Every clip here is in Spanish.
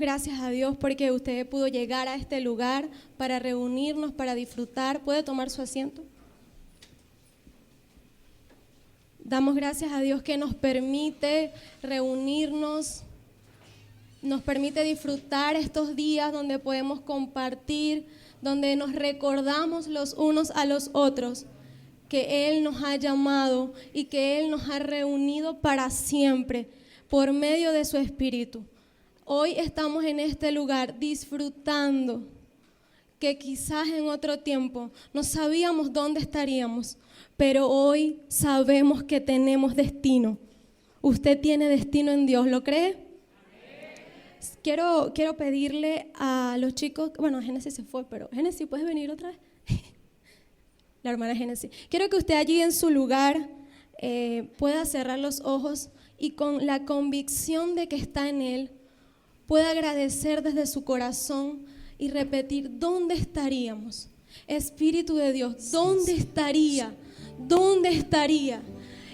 gracias a Dios porque usted pudo llegar a este lugar para reunirnos, para disfrutar. ¿Puede tomar su asiento? Damos gracias a Dios que nos permite reunirnos, nos permite disfrutar estos días donde podemos compartir, donde nos recordamos los unos a los otros que Él nos ha llamado y que Él nos ha reunido para siempre por medio de su Espíritu. Hoy estamos en este lugar disfrutando que quizás en otro tiempo no sabíamos dónde estaríamos, pero hoy sabemos que tenemos destino. Usted tiene destino en Dios, ¿lo cree? Quiero pedirle a los chicos, bueno, Génesis se fue, pero Génesis, ¿puedes venir otra vez? La hermana Génesis. Quiero que usted allí en su lugar pueda cerrar los ojos y con la convicción de que está en Él, pueda agradecer desde su corazón y repetir, ¿dónde estaríamos? Espíritu de Dios, ¿dónde estaría? ¿Dónde estaría?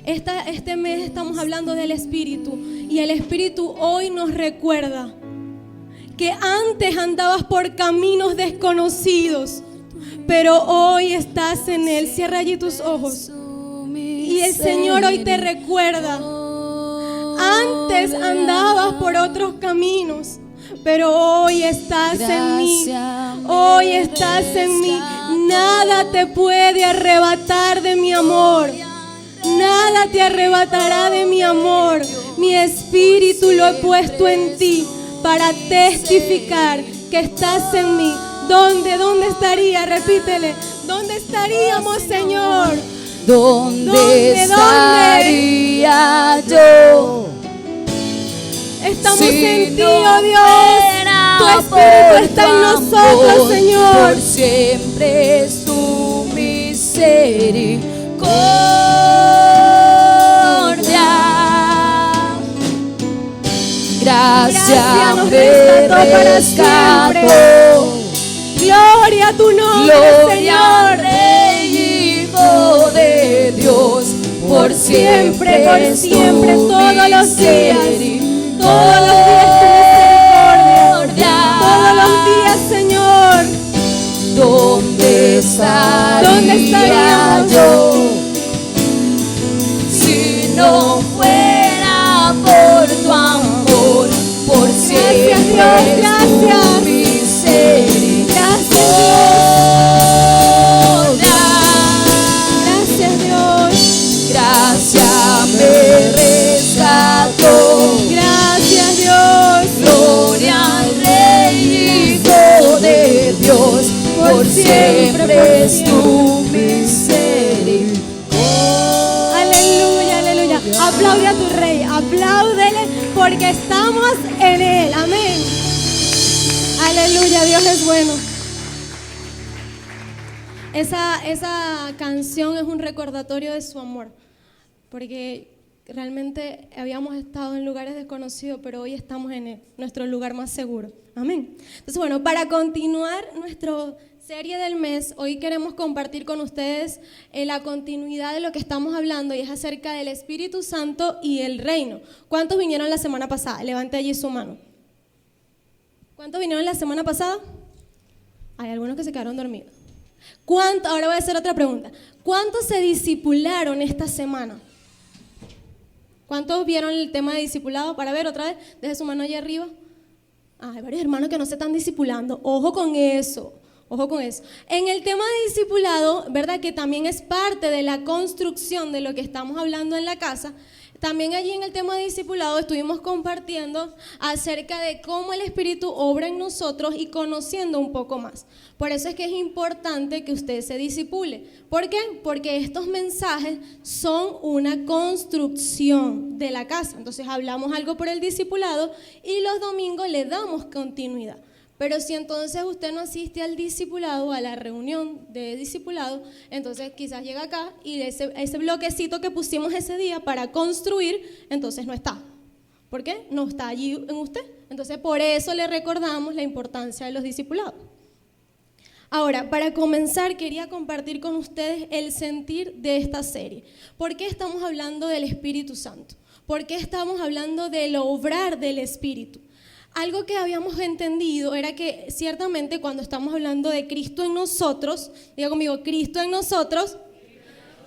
Este mes estamos hablando del Espíritu y el Espíritu hoy nos recuerda que antes andabas por caminos desconocidos, pero hoy estás en Él. Cierra allí tus ojos y el Señor hoy te recuerda. Antes andabas por otros caminos, pero hoy estás en mí. Hoy estás en mí. Nada te puede arrebatar de mi amor. Nada te arrebatará de mi amor. Mi espíritu lo he puesto en ti para testificar que estás en mí. ¿Dónde estaría? Repítele. ¿Dónde estaríamos, Señor? ¿Dónde estaría yo? Estamos si en ti, no oh Dios. Tu Espíritu está en nosotros, amor, Señor. Por siempre es tu misericordia. Gracias me rescató. Gloria a tu nombre, Gloria Señor. Rey, Hijo de Dios, por siempre, todos los días. Todos los días tu misericordia. Todos los días, Señor. ¿Dónde estaría yo si no fuera por tu amor? Por siempre Dios, gracias. tu misericordia. Gracias, Dios. Gracias me rescató. Gracias, Dios. Gloria al Rey, Hijo de Dios, por siempre es tu misericordia. Aleluya, aleluya. Aplaude a tu Rey, apláudele porque estamos en Él. Amén. Aleluya, Dios es bueno. Esa canción es un recordatorio de su amor, porque realmente habíamos estado en lugares desconocidos, pero hoy estamos en nuestro lugar más seguro. Amén. Entonces, bueno, para continuar nuestra serie del mes, hoy queremos compartir con ustedes la continuidad de lo que estamos hablando, y es acerca del Espíritu Santo y el reino. ¿Cuántos vinieron la semana pasada? Levante allí su mano. ¿Cuántos vinieron la semana pasada? Hay algunos que se quedaron dormidos. Ahora voy a hacer otra pregunta. ¿Cuántos se discipularon esta semana? ¿Cuántos vieron el tema de discipulado? Para ver otra vez, deje su mano allá arriba. Hay varios hermanos que no se están discipulando. Ojo con eso, ojo con eso. En el tema de discipulado, ¿verdad? Que también es parte de la construcción de lo que estamos hablando en la casa. También allí en el tema de discipulado estuvimos compartiendo acerca de cómo el Espíritu obra en nosotros y conociendo un poco más. Por eso es que es importante que usted se discipule. ¿Por qué? Porque estos mensajes son una construcción de la casa. Entonces hablamos algo por el discipulado y los domingos le damos continuidad. Pero si entonces usted no asiste al discipulado, a la reunión de discipulado, entonces quizás llega acá y ese bloquecito que pusimos ese día para construir, entonces no está. ¿Por qué? No está allí en usted. Entonces por eso le recordamos la importancia de los discipulados. Ahora, para comenzar, quería compartir con ustedes el sentir de esta serie. ¿Por qué estamos hablando del Espíritu Santo? ¿Por qué estamos hablando del obrar del Espíritu? Algo que habíamos entendido era que ciertamente cuando estamos hablando de Cristo en nosotros, diga conmigo, Cristo en nosotros,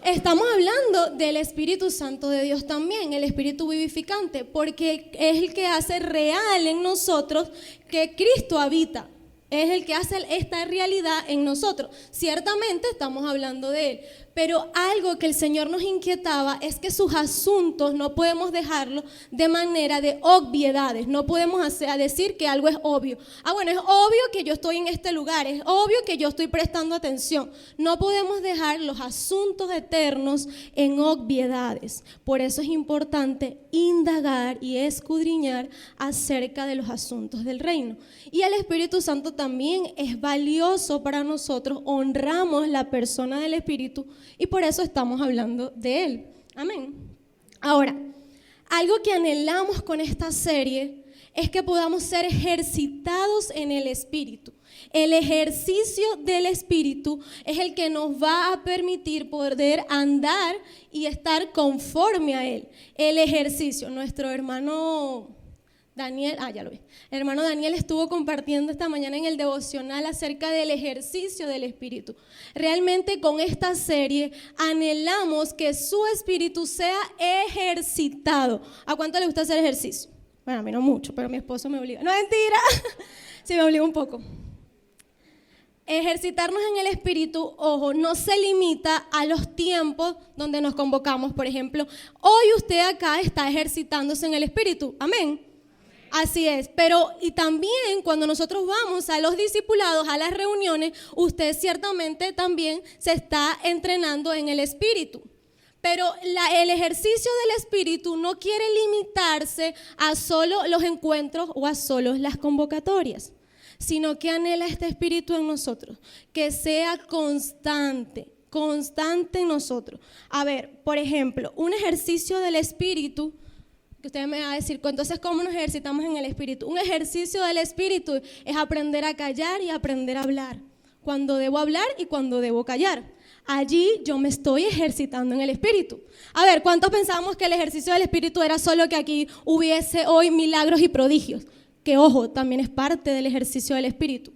estamos hablando del Espíritu Santo de Dios también, el Espíritu vivificante, porque es el que hace real en nosotros que Cristo habita. Es el que hace esta realidad en nosotros. Ciertamente estamos hablando de Él, pero algo que el Señor nos inquietaba es que sus asuntos no podemos dejarlos de manera de obviedades. No podemos decir que algo es obvio. Bueno, es obvio que yo estoy en este lugar, es obvio que yo estoy prestando atención. No podemos dejar los asuntos eternos en obviedades. Por eso es importante indagar y escudriñar acerca de los asuntos del reino. Y el Espíritu Santo también es valioso para nosotros, honramos la persona del Espíritu y por eso estamos hablando de Él. Amén. Ahora, algo que anhelamos con esta serie es que podamos ser ejercitados en el Espíritu. El ejercicio del Espíritu es el que nos va a permitir poder andar y estar conforme a Él. El ejercicio, nuestro hermano Daniel, ya lo vi. El hermano Daniel estuvo compartiendo esta mañana en el devocional acerca del ejercicio del Espíritu. Realmente con esta serie anhelamos que su Espíritu sea ejercitado. ¿A cuánto le gusta hacer ejercicio? Bueno, a mí no mucho, pero mi esposo me obliga. No, mentira. Sí, me obliga un poco. Ejercitarnos en el Espíritu, ojo, no se limita a los tiempos donde nos convocamos. Por ejemplo, hoy usted acá está ejercitándose en el Espíritu. Amén. Así es, pero y también cuando nosotros vamos a los discipulados, a las reuniones, usted ciertamente también se está entrenando en el Espíritu. Pero el ejercicio del Espíritu no quiere limitarse a solo los encuentros o a solo las convocatorias, sino que anhela este Espíritu en nosotros, que sea constante en nosotros. A ver, por ejemplo, un ejercicio del Espíritu, que usted me va a decir, entonces, ¿cómo nos ejercitamos en el Espíritu? Un ejercicio del Espíritu es aprender a callar y aprender a hablar. Cuando debo hablar y cuando debo callar. Allí yo me estoy ejercitando en el Espíritu. A ver, ¿cuántos pensamos que el ejercicio del Espíritu era solo que aquí hubiese hoy milagros y prodigios? Que, ojo, también es parte del ejercicio del Espíritu.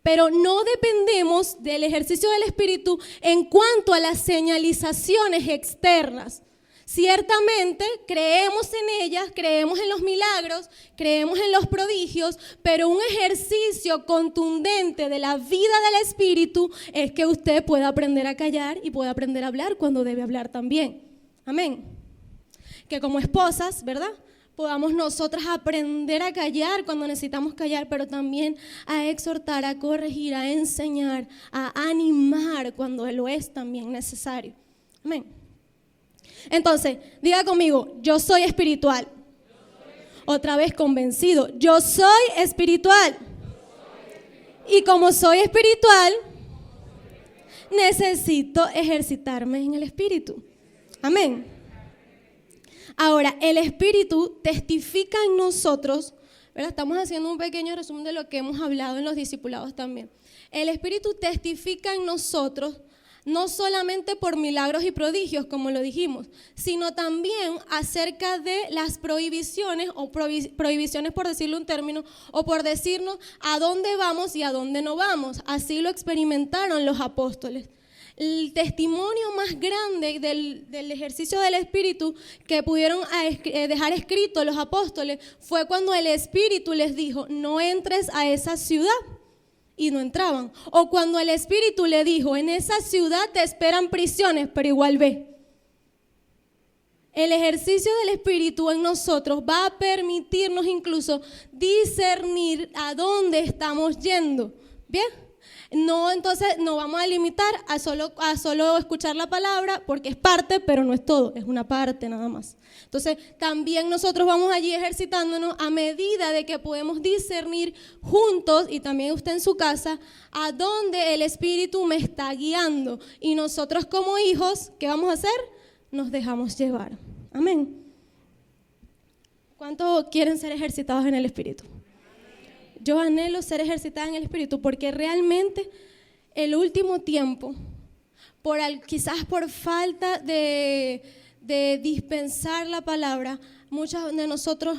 Pero no dependemos del ejercicio del Espíritu en cuanto a las señalizaciones externas. Ciertamente creemos en ellas, creemos en los milagros, creemos en los prodigios, pero un ejercicio contundente de la vida del Espíritu es que usted pueda aprender a callar y pueda aprender a hablar cuando debe hablar también. Amén. Que como esposas, ¿verdad?, podamos nosotras aprender a callar cuando necesitamos callar, pero también a exhortar, a corregir, a enseñar, a animar cuando lo es también necesario. Amén. Entonces, diga conmigo, yo soy espiritual. Otra vez convencido, yo soy espiritual. Y como soy espiritual, necesito ejercitarme en el Espíritu. Amén. Ahora, el Espíritu testifica en nosotros, ¿verdad? Estamos haciendo un pequeño resumen de lo que hemos hablado en los discipulados también. El Espíritu testifica en nosotros no solamente por milagros y prodigios, como lo dijimos, sino también acerca de las prohibiciones, o prohibiciones por decirlo un término, o por decirnos a dónde vamos y a dónde no vamos. Así lo experimentaron los apóstoles. El testimonio más grande del ejercicio del Espíritu que pudieron dejar escrito los apóstoles fue cuando el Espíritu les dijo, no entres a esa ciudad. Y no entraban. O cuando el Espíritu le dijo, en esa ciudad te esperan prisiones, pero igual ve. El ejercicio del Espíritu en nosotros va a permitirnos incluso discernir a dónde estamos yendo. ¿Bien? No, entonces no vamos a limitar a solo escuchar la palabra, porque es parte, pero no es todo, es una parte nada más. Entonces también nosotros vamos allí ejercitándonos a medida de que podemos discernir juntos, y también usted en su casa, a dónde el Espíritu me está guiando. Y nosotros como hijos, ¿qué vamos a hacer? Nos dejamos llevar. Amén. ¿Cuántos quieren ser ejercitados en el Espíritu? Yo anhelo ser ejercitada en el Espíritu porque realmente el último tiempo, quizás por falta de dispensar la palabra, muchos de nosotros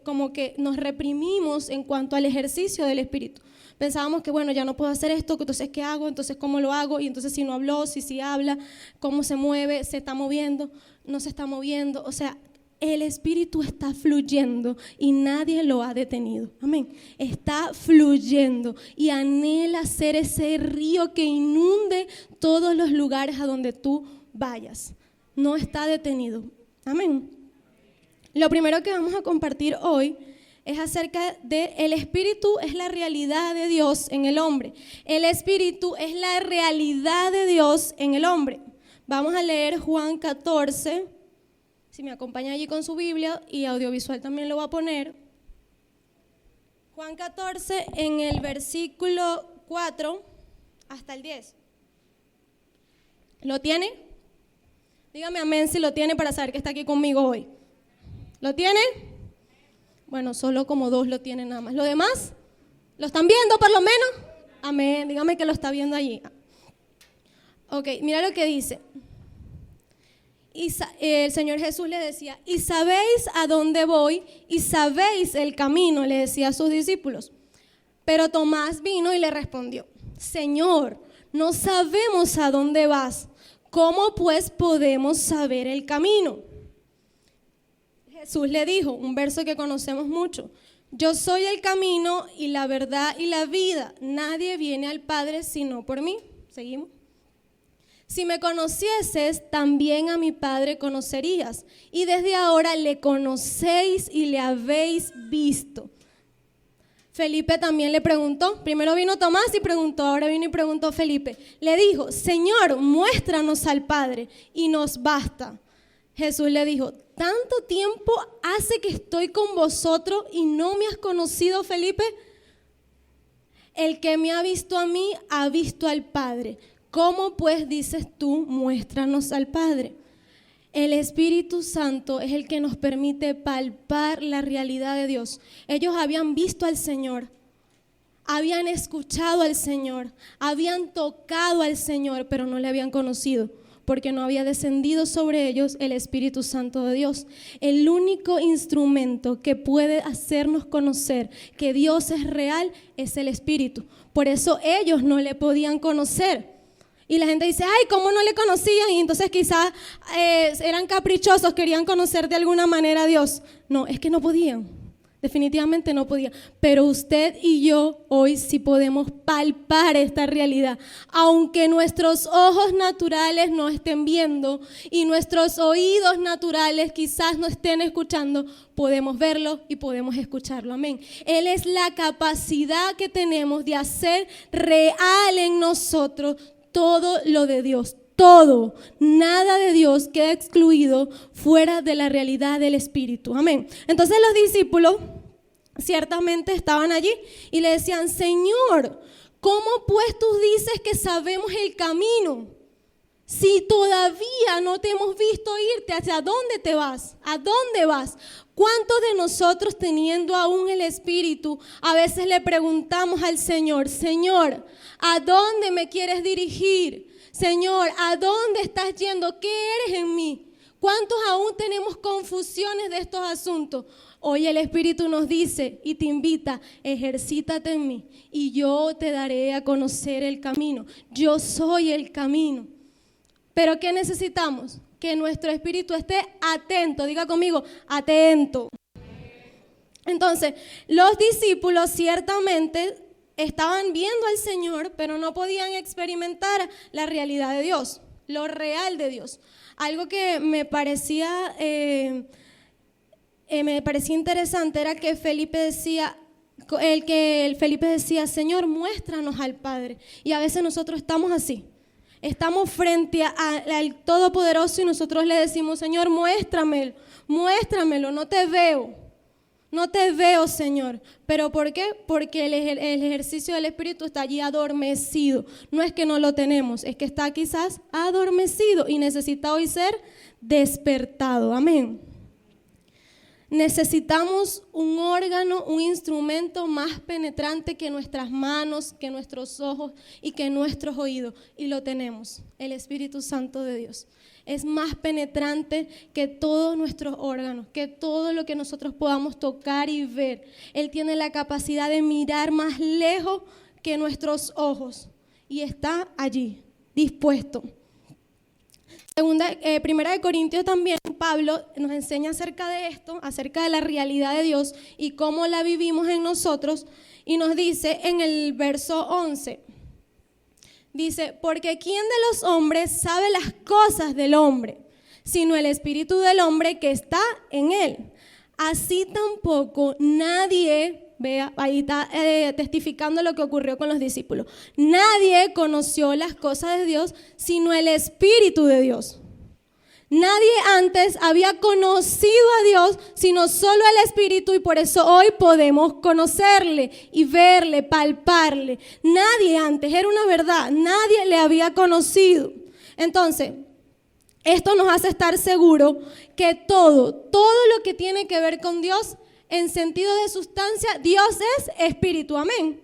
como que nos reprimimos en cuanto al ejercicio del Espíritu. Pensábamos que, bueno, ya no puedo hacer esto, entonces ¿qué hago? Entonces ¿cómo lo hago? Y entonces si no habló, si sí habla, ¿cómo se mueve? ¿Se está moviendo? ¿No se está moviendo? O sea, el Espíritu está fluyendo y nadie lo ha detenido. Amén. Está fluyendo y anhela ser ese río que inunde todos los lugares a donde tú vayas. No está detenido. Amén. Lo primero que vamos a compartir hoy es acerca de el Espíritu es la realidad de Dios en el hombre. El Espíritu es la realidad de Dios en el hombre. Vamos a leer Juan 14, si me acompaña allí con su Biblia, y audiovisual también lo va a poner. Juan 14 en el versículo 4 hasta el 10. ¿Lo tiene? Dígame amén si lo tiene para saber que está aquí conmigo hoy. ¿Lo tiene? Bueno, solo como 2 lo tienen nada más. ¿Lo demás? ¿Lo están viendo por lo menos? Amén. Dígame que lo está viendo allí. Ok, mira lo que dice. El Señor Jesús le decía, y sabéis a dónde voy y sabéis el camino, le decía a sus discípulos. Pero Tomás vino y le respondió, Señor, no sabemos a dónde vas. ¿Cómo pues podemos saber el camino? Jesús le dijo, un verso que conocemos mucho, yo soy el camino y la verdad y la vida. Nadie viene al Padre sino por mí. Seguimos. Si me conocieses, también a mi Padre conocerías. Y desde ahora le conocéis y le habéis visto. Felipe también le preguntó. Primero vino Tomás y preguntó, ahora vino y preguntó Felipe. Le dijo, Señor, muéstranos al Padre y nos basta. Jesús le dijo, ¿tanto tiempo hace que estoy con vosotros y no me has conocido, Felipe? El que me ha visto a mí, ha visto al Padre. ¿Cómo pues dices tú, muéstranos al Padre? El Espíritu Santo es el que nos permite palpar la realidad de Dios. Ellos habían visto al Señor, habían escuchado al Señor, habían tocado al Señor, pero no le habían conocido, porque no había descendido sobre ellos el Espíritu Santo de Dios. El único instrumento que puede hacernos conocer que Dios es real es el Espíritu. Por eso ellos no le podían conocer. Y la gente dice, ay, ¿cómo no le conocían? Y entonces quizás eran caprichosos, querían conocer de alguna manera a Dios. No, es que no podían, definitivamente no podían. Pero usted y yo hoy sí podemos palpar esta realidad. Aunque nuestros ojos naturales no estén viendo y nuestros oídos naturales quizás no estén escuchando, podemos verlo y podemos escucharlo, amén. Él es la capacidad que tenemos de hacer real en nosotros todo lo de Dios, todo, nada de Dios queda excluido fuera de la realidad del Espíritu, amén. Entonces los discípulos ciertamente estaban allí y le decían, Señor, ¿cómo pues tú dices que sabemos el camino? Si todavía no te hemos visto irte, ¿hacia dónde te vas? ¿A dónde vas? ¿Cuántos de nosotros, teniendo aún el Espíritu, a veces le preguntamos al Señor, Señor, ¿a dónde me quieres dirigir? Señor, ¿a dónde estás yendo? ¿Qué eres en mí? ¿Cuántos aún tenemos confusiones de estos asuntos? Hoy el Espíritu nos dice y te invita, ejercítate en mí y yo te daré a conocer el camino. Yo soy el camino. ¿Pero qué necesitamos? Que nuestro espíritu esté atento. Diga conmigo, atento. Entonces, los discípulos ciertamente estaban viendo al Señor, pero no podían experimentar la realidad de Dios, lo real de Dios. Algo que me parecía interesante era que Felipe decía, Señor, muéstranos al Padre. Y a veces nosotros estamos así. Estamos frente al Todopoderoso y nosotros le decimos, Señor, muéstramelo, no te veo, Señor. ¿Pero por qué? Porque el ejercicio del Espíritu está allí adormecido. No es que no lo tenemos, es que está quizás adormecido y necesita hoy ser despertado. Amén. Necesitamos un órgano, un instrumento más penetrante que nuestras manos, que nuestros ojos y que nuestros oídos. Y lo tenemos, el Espíritu Santo de Dios. Es más penetrante que todos nuestros órganos, que todo lo que nosotros podamos tocar y ver. Él tiene la capacidad de mirar más lejos que nuestros ojos y está allí, dispuesto. Primera de Corintios también, Pablo nos enseña acerca de esto, acerca de la realidad de Dios y cómo la vivimos en nosotros, y nos dice en el verso 11, dice, porque ¿quién de los hombres sabe las cosas del hombre, sino el espíritu del hombre que está en él? Así tampoco nadie, vea, ahí está testificando lo que ocurrió con los discípulos, nadie conoció las cosas de Dios, sino el Espíritu de Dios. Nadie antes había conocido a Dios, sino solo el Espíritu, y por eso hoy podemos conocerle y verle, palparle. Nadie antes, era una verdad, nadie le había conocido. Entonces, esto nos hace estar seguros que todo lo que tiene que ver con Dios, en sentido de sustancia, Dios es espíritu, amén.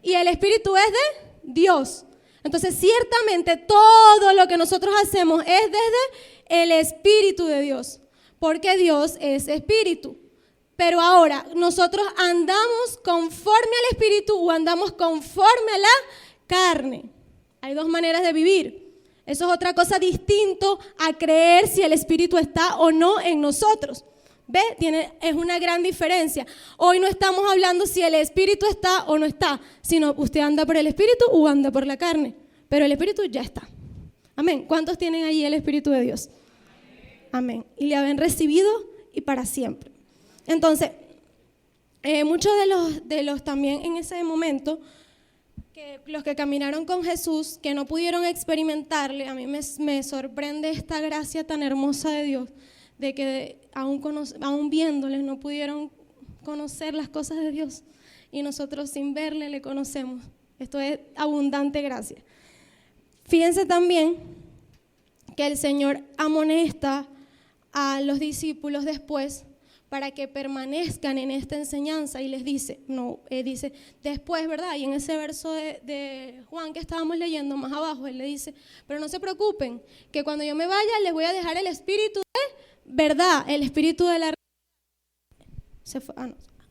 Y el espíritu es de Dios. Entonces, ciertamente todo lo que nosotros hacemos es desde el Espíritu de Dios, porque Dios es espíritu. Pero ahora, ¿nosotros andamos conforme al Espíritu o andamos conforme a la carne? Hay dos maneras de vivir. Eso es otra cosa distinto a creer si el Espíritu está o no en nosotros. ¿Ve? Es una gran diferencia. Hoy no estamos hablando si el Espíritu está o no está, sino usted anda por el Espíritu o anda por la carne. Pero el Espíritu ya está. Amén. ¿Cuántos tienen allí el Espíritu de Dios? Amén. Y le habían recibido y para siempre. Entonces, muchos de los también en ese momento, que los que caminaron con Jesús, que no pudieron experimentarle, a mí me sorprende esta gracia tan hermosa de Dios, de que aún viéndoles no pudieron conocer las cosas de Dios, y nosotros sin verle le conocemos. Esto es abundante gracia. Fíjense también que el Señor amonesta a los discípulos después para que permanezcan en esta enseñanza, y les dice, dice después, ¿verdad? Y en ese verso de Juan que estábamos leyendo más abajo, Él le dice, pero no se preocupen, que cuando yo me vaya les voy a dejar el espíritu de verdad, el espíritu de la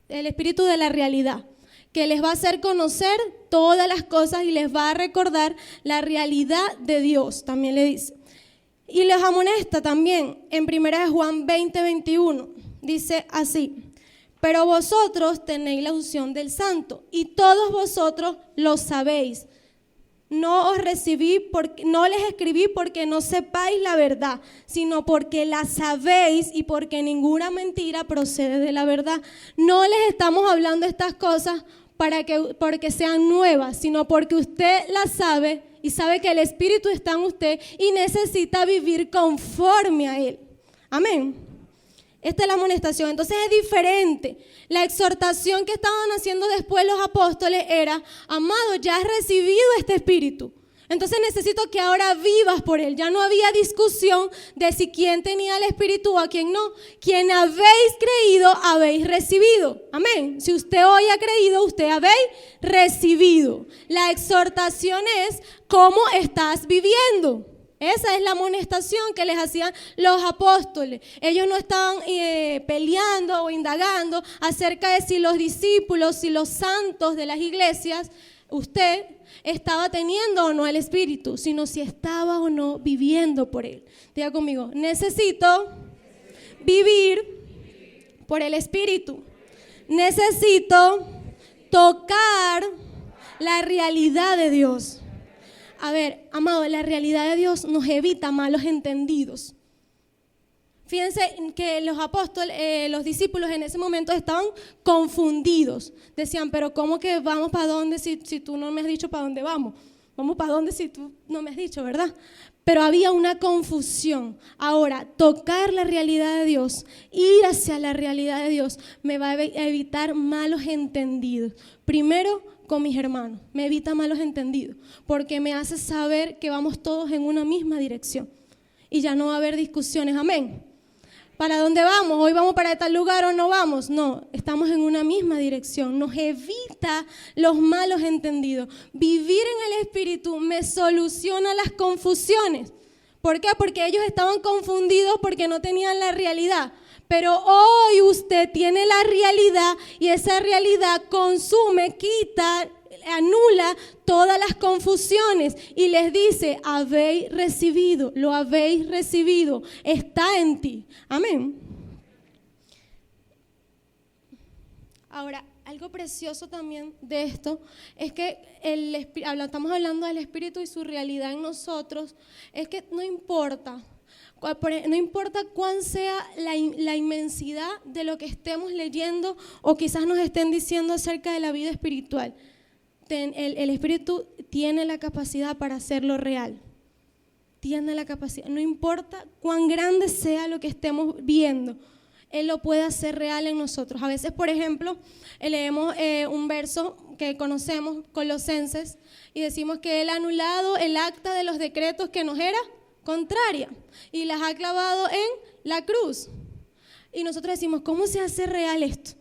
el espíritu de la realidad, que les va a hacer conocer todas las cosas y les va a recordar la realidad de Dios, también le dice. Y les amonesta también en 1 Juan 20:21, dice así, pero vosotros tenéis la unción del Santo y todos vosotros lo sabéis. No les escribí porque no sepáis la verdad, sino porque la sabéis y porque ninguna mentira procede de la verdad. No les estamos hablando estas cosas porque sean nuevas, sino porque usted las sabe y sabe que el Espíritu está en usted y necesita vivir conforme a Él. Amén. Esta es la amonestación. Entonces es diferente. La exhortación que estaban haciendo después los apóstoles era, amado, ya has recibido este Espíritu. Entonces necesito que ahora vivas por Él. Ya no había discusión de si quién tenía el Espíritu o a quién no. Quien habéis creído, habéis recibido. Amén. Si usted hoy ha creído, usted habéis recibido. La exhortación es cómo estás viviendo. Esa es la amonestación que les hacían los apóstoles. Ellos no estaban peleando o indagando acerca de si los discípulos, si los santos de las iglesias, usted estaba teniendo o no el Espíritu, sino si estaba o no viviendo por Él. Diga conmigo, necesito vivir por el Espíritu. Necesito tocar la realidad de Dios. A ver, amado, la realidad de Dios nos evita malos entendidos. Fíjense que los apóstoles, los discípulos en ese momento estaban confundidos. Decían, pero ¿cómo que vamos para dónde si tú no me has dicho para dónde vamos? Vamos para dónde si tú no me has dicho, ¿verdad? Pero había una confusión. Ahora, tocar la realidad de Dios, ir hacia la realidad de Dios, me va a evitar malos entendidos. Primero, con mis hermanos, me evita malos entendidos, porque me hace saber que vamos todos en una misma dirección y ya no va a haber discusiones, amén. ¿Para dónde vamos? ¿Hoy vamos para tal lugar o no vamos? No, estamos en una misma dirección. Nos evita los malos entendidos. Vivir en el Espíritu me soluciona las confusiones. ¿Por qué? Porque ellos estaban confundidos porque no tenían la realidad. Pero hoy usted tiene la realidad y esa realidad consume, quita, anula todas las confusiones y les dice, habéis recibido, lo habéis recibido, está en ti. Amén. Ahora, algo precioso también de esto es que estamos hablando del Espíritu y su realidad en nosotros, es que no importa cuán sea la inmensidad de lo que estemos leyendo o quizás nos estén diciendo acerca de la vida espiritual. El Espíritu tiene la capacidad para hacerlo real. Tiene la capacidad. No importa cuán grande sea lo que estemos viendo, Él lo puede hacer real en nosotros. A veces, por ejemplo, leemos un verso que conocemos, Colosenses, y decimos que Él ha anulado el acta de los decretos que nos era contraria y las ha clavado en la cruz. Y nosotros decimos, ¿cómo se hace real esto?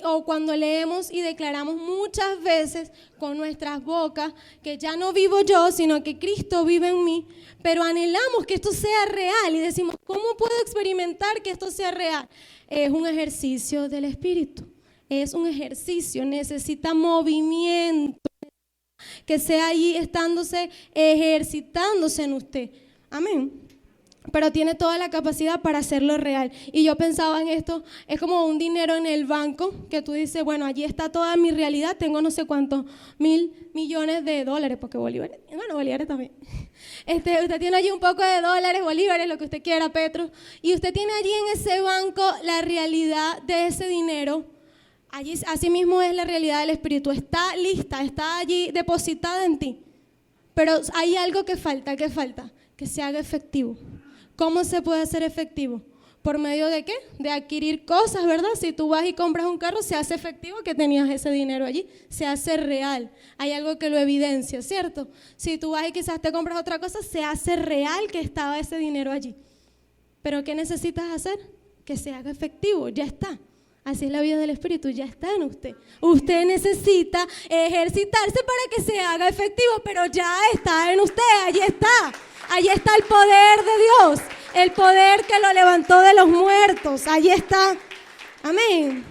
O cuando leemos y declaramos muchas veces con nuestras bocas que ya no vivo yo, sino que Cristo vive en mí, pero anhelamos que esto sea real y decimos, ¿cómo puedo experimentar que esto sea real? Es un ejercicio del Espíritu, es un ejercicio, necesita movimiento, que sea allí ejercitándose en usted. Amén. Pero tiene toda la capacidad para hacerlo real. Y yo pensaba en esto, es como un dinero en el banco, que tú dices, bueno, allí está toda mi realidad, tengo no sé cuántos $1,000 millones, porque bolívares, bueno, bolívares también. Usted tiene allí un poco de dólares, bolívares, lo que usted quiera, petros, y usted tiene allí en ese banco la realidad de ese dinero. Allí, así mismo es la realidad del Espíritu, está lista, está allí depositada en ti. Pero hay algo que falta, que se haga efectivo. ¿Cómo se puede hacer efectivo? ¿Por medio de qué? De adquirir cosas, ¿verdad? Si tú vas y compras un carro, se hace efectivo que tenías ese dinero allí, se hace real. Hay algo que lo evidencia, ¿cierto? Si tú vas y quizás te compras otra cosa, se hace real que estaba ese dinero allí. ¿Pero qué necesitas hacer? Que se haga efectivo, ya está. Así es la vida del Espíritu, ya está en usted. Usted necesita ejercitarse para que se haga efectivo, pero ya está en usted, allí está. Allí está el poder de Dios, el poder que lo levantó de los muertos, allí está. Amén.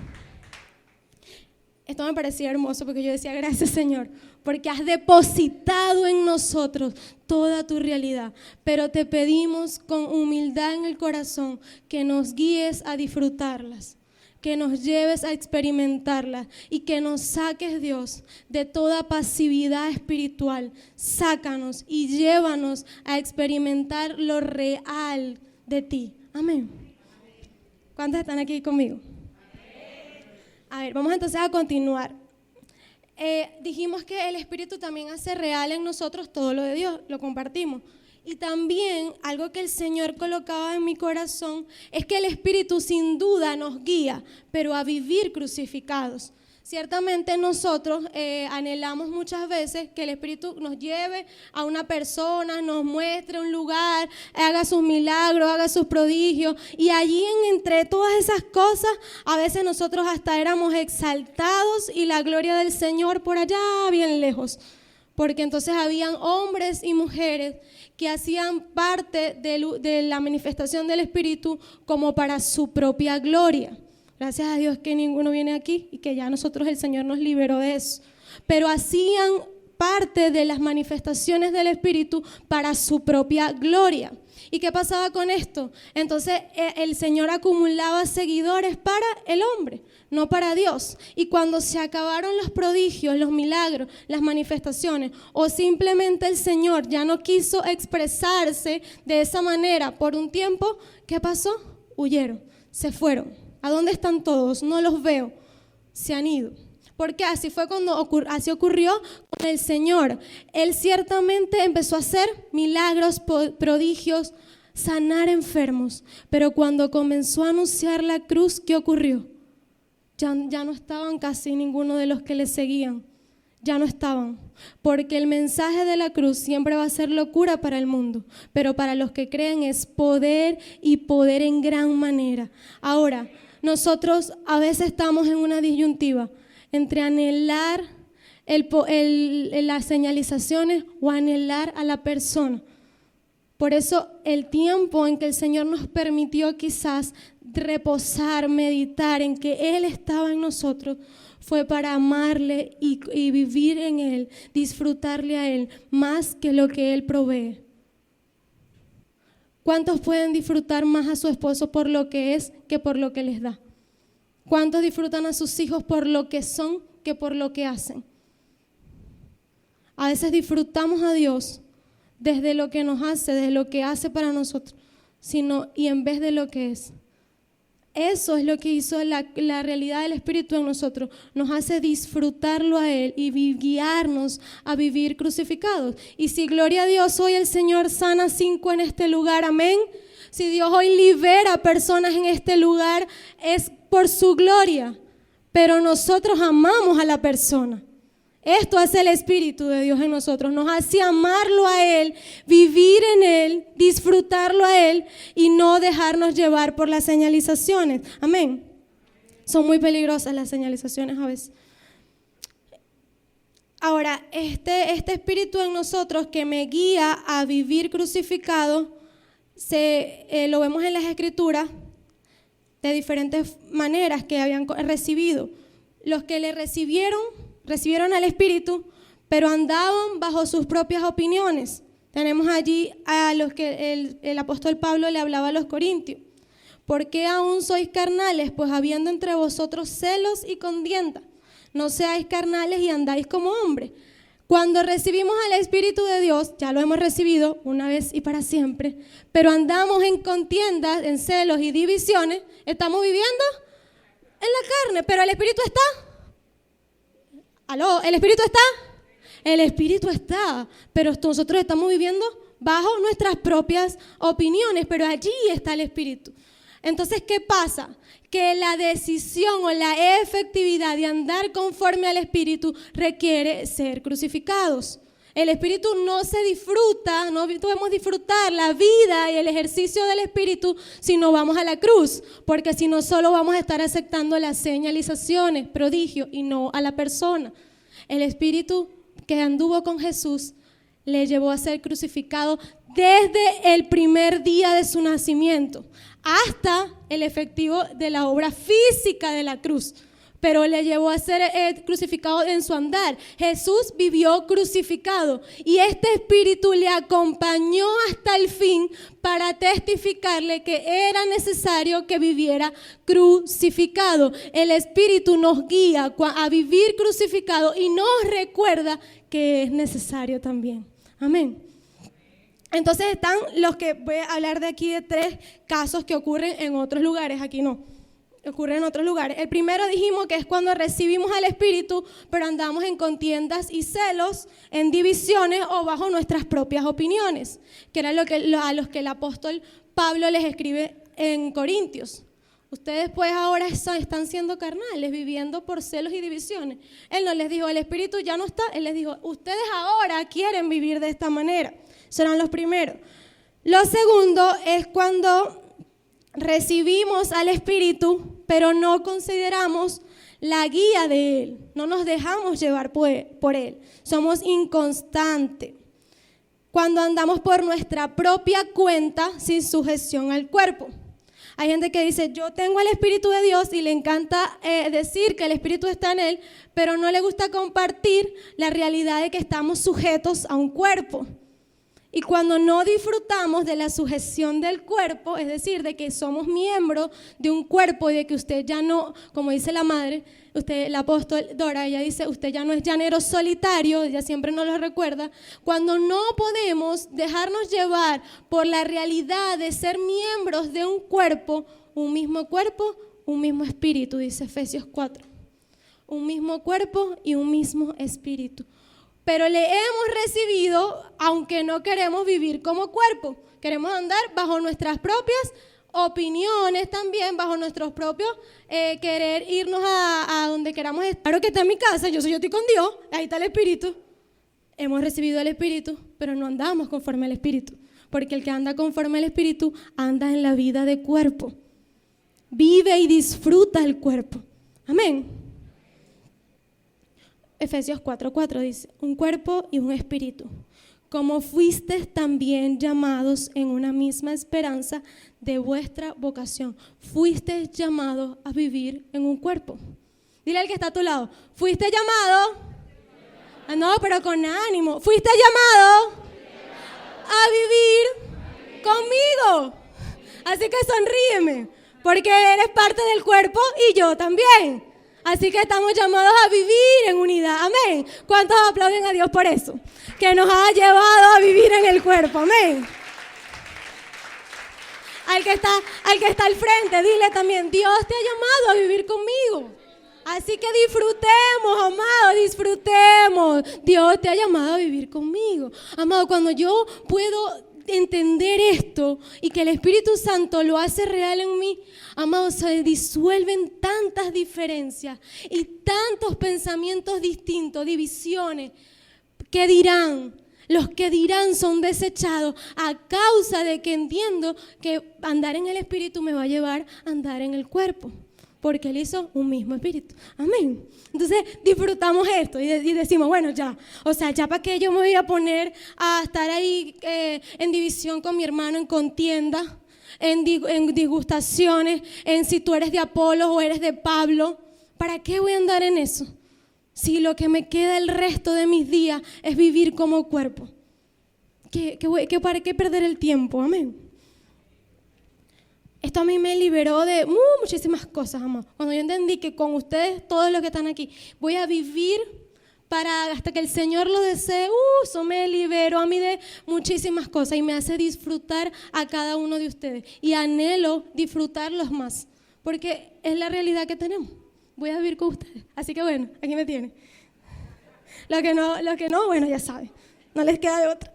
Esto me parecía hermoso porque yo decía, gracias Señor, porque has depositado en nosotros toda tu realidad. Pero te pedimos con humildad en el corazón que nos guíes a disfrutarlas, que nos lleves a experimentarla y que nos saques, Dios, de toda pasividad espiritual. Sácanos y llévanos a experimentar lo real de ti. Amén. ¿Cuántos están aquí conmigo? A ver, vamos entonces a continuar. Dijimos que el Espíritu también hace real en nosotros todo lo de Dios, lo compartimos. Y también algo que el Señor colocaba en mi corazón es que el Espíritu sin duda nos guía, pero a vivir crucificados. Ciertamente nosotros anhelamos muchas veces que el Espíritu nos lleve a una persona, nos muestre un lugar, haga sus milagros, haga sus prodigios. Y allí entre todas esas cosas, a veces nosotros hasta éramos exaltados y la gloria del Señor por allá bien lejos. Porque entonces habían hombres y mujeres que hacían parte de la manifestación del Espíritu como para su propia gloria. Gracias a Dios que ninguno viene aquí y que ya nosotros el Señor nos liberó de eso. Pero hacían parte de las manifestaciones del Espíritu para su propia gloria. ¿Y qué pasaba con esto? Entonces el Señor acumulaba seguidores para el hombre, no para Dios. Y cuando se acabaron los prodigios, los milagros, las manifestaciones, o simplemente el Señor ya no quiso expresarse de esa manera por un tiempo, ¿qué pasó? Huyeron, se fueron. ¿A dónde están todos? No los veo. Se han ido. Porque así fue así ocurrió con el Señor. Él ciertamente empezó a hacer milagros, prodigios, sanar enfermos. Pero cuando comenzó a anunciar la cruz, ¿qué ocurrió? Ya no estaban casi ninguno de los que le seguían. ya no estaban, porque el mensaje de la cruz siempre va a ser locura para el mundo, pero para los que creen es poder y poder en gran manera. Ahora, nosotros a veces estamos en una disyuntiva entre anhelar las señalizaciones o anhelar a la persona. Por eso el tiempo en que el Señor nos permitió quizás reposar, meditar en que Él estaba en nosotros, fue para amarle y vivir en Él, disfrutarle a Él más que lo que Él provee. ¿Cuántos pueden disfrutar más a su esposo por lo que es que por lo que les da? ¿Cuántos disfrutan a sus hijos por lo que son que por lo que hacen? A veces disfrutamos a Dios desde lo que nos hace, desde lo que hace para nosotros, y en vez de lo que es. Eso es lo que hizo la realidad del Espíritu en nosotros. Nos hace disfrutarlo a Él y guiarnos a vivir crucificados. Y si, gloria a Dios, hoy el Señor sana 5 en este lugar, amén. Si Dios hoy libera personas en este lugar, es por su gloria. Pero nosotros amamos a la persona. Esto hace el Espíritu de Dios en nosotros, nos hace amarlo a Él, vivir en Él, disfrutarlo a Él y no dejarnos llevar por las señalizaciones. Amén. Son muy peligrosas las señalizaciones a veces. Ahora, este Espíritu en nosotros que me guía a vivir crucificado, lo vemos en las Escrituras de diferentes maneras que habían recibido. Los que le recibieron al Espíritu, pero andaban bajo sus propias opiniones. Tenemos allí a los que el apóstol Pablo le hablaba a los corintios. ¿Por qué aún sois carnales? Pues habiendo entre vosotros celos y contienda. No seáis carnales y andáis como hombres. Cuando recibimos al Espíritu de Dios, ya lo hemos recibido una vez y para siempre, pero andamos en contiendas, en celos y divisiones, estamos viviendo en la carne, pero el Espíritu está. ¿Aló? ¿El Espíritu está? El Espíritu está, pero nosotros estamos viviendo bajo nuestras propias opiniones, pero allí está el Espíritu. Entonces, ¿qué pasa? Que la decisión o la efectividad de andar conforme al Espíritu requiere ser crucificados. El Espíritu no se disfruta, no podemos disfrutar la vida y el ejercicio del Espíritu si no vamos a la cruz, porque si no solo vamos a estar aceptando las señalizaciones, prodigios y no a la persona. El Espíritu que anduvo con Jesús le llevó a ser crucificado desde el primer día de su nacimiento hasta el efectivo de la obra física de la cruz. Pero le llevó a ser crucificado en su andar. Jesús vivió crucificado y este Espíritu le acompañó hasta el fin para testificarle que era necesario que viviera crucificado. El Espíritu nos guía a vivir crucificado y nos recuerda que es necesario también. Amén. Entonces están los que voy a hablar de aquí de 3 casos que ocurren en otros lugares, aquí no. Ocurre en otros lugares. El primero dijimos que es cuando recibimos al Espíritu, pero andamos en contiendas y celos, en divisiones o bajo nuestras propias opiniones, que era a los que el apóstol Pablo les escribe en Corintios. Ustedes pues ahora están siendo carnales, viviendo por celos y divisiones. Él no les dijo, el Espíritu ya no está. Él les dijo, ustedes ahora quieren vivir de esta manera. Serán los primeros. Lo segundo es cuando recibimos al Espíritu, pero no consideramos la guía de Él. No nos dejamos llevar por Él. Somos inconstantes. Cuando andamos por nuestra propia cuenta sin sujeción al cuerpo. Hay gente que dice, yo tengo el Espíritu de Dios y le encanta decir que el Espíritu está en él, pero no le gusta compartir la realidad de que estamos sujetos a un cuerpo. Y cuando no disfrutamos de la sujeción del cuerpo, es decir, de que somos miembros de un cuerpo y de que usted ya no, como dice la madre, el apóstol Dora, ella dice, usted ya no es llanero solitario, ella siempre nos lo recuerda. Cuando no podemos dejarnos llevar por la realidad de ser miembros de un cuerpo, un mismo espíritu, dice Efesios 4. Un mismo cuerpo y un mismo espíritu. Pero le hemos recibido, aunque no queremos vivir como cuerpo. Queremos andar bajo nuestras propias opiniones también, bajo nuestros propios querer irnos a donde queramos estar. Claro que está en mi casa, yo estoy con Dios, ahí está el Espíritu. Hemos recibido el Espíritu, pero no andamos conforme al Espíritu. Porque el que anda conforme al Espíritu anda en la vida de cuerpo. Vive y disfruta el cuerpo. Amén. Efesios 4:4 dice, un cuerpo y un espíritu. Como fuisteis también llamados en una misma esperanza de vuestra vocación. Fuisteis llamados a vivir en un cuerpo. Dile al que está a tu lado, fuiste llamado. No, pero con ánimo. Fuiste llamado a vivir conmigo. Así que sonríeme, porque eres parte del cuerpo y yo también. Así que estamos llamados a vivir en unidad. Amén. ¿Cuántos aplauden a Dios por eso? Que nos ha llevado a vivir en el cuerpo. Amén. Al que está al frente, dile también, Dios te ha llamado a vivir conmigo. Así que disfrutemos, amado, disfrutemos. Dios te ha llamado a vivir conmigo. Amado, cuando yo puedo entender esto y que el Espíritu Santo lo hace real en mí, amado, se disuelven tantas diferencias y tantos pensamientos distintos, divisiones. ¿Qué dirán? Los que dirán son desechados a causa de que entiendo que andar en el Espíritu me va a llevar a andar en el cuerpo. Porque Él hizo un mismo espíritu. Amén. Entonces disfrutamos esto y decimos, bueno, ya. O sea, ya para qué yo me voy a poner a estar ahí en división con mi hermano, en contienda, en disgustaciones, en si tú eres de Apolo o eres de Pablo. ¿Para qué voy a andar en eso? Si lo que me queda el resto de mis días es vivir como cuerpo. ¿Para qué perder el tiempo? Amén. Esto a mí me liberó de muchísimas cosas, amor. Cuando yo entendí que con ustedes, todos los que están aquí, voy a vivir hasta que el Señor lo desee, eso me liberó a mí de muchísimas cosas y me hace disfrutar a cada uno de ustedes. Y anhelo disfrutarlos más, porque es la realidad que tenemos. Voy a vivir con ustedes. Así que bueno, aquí me tienen. Los que no, bueno, ya saben. No les queda de otra.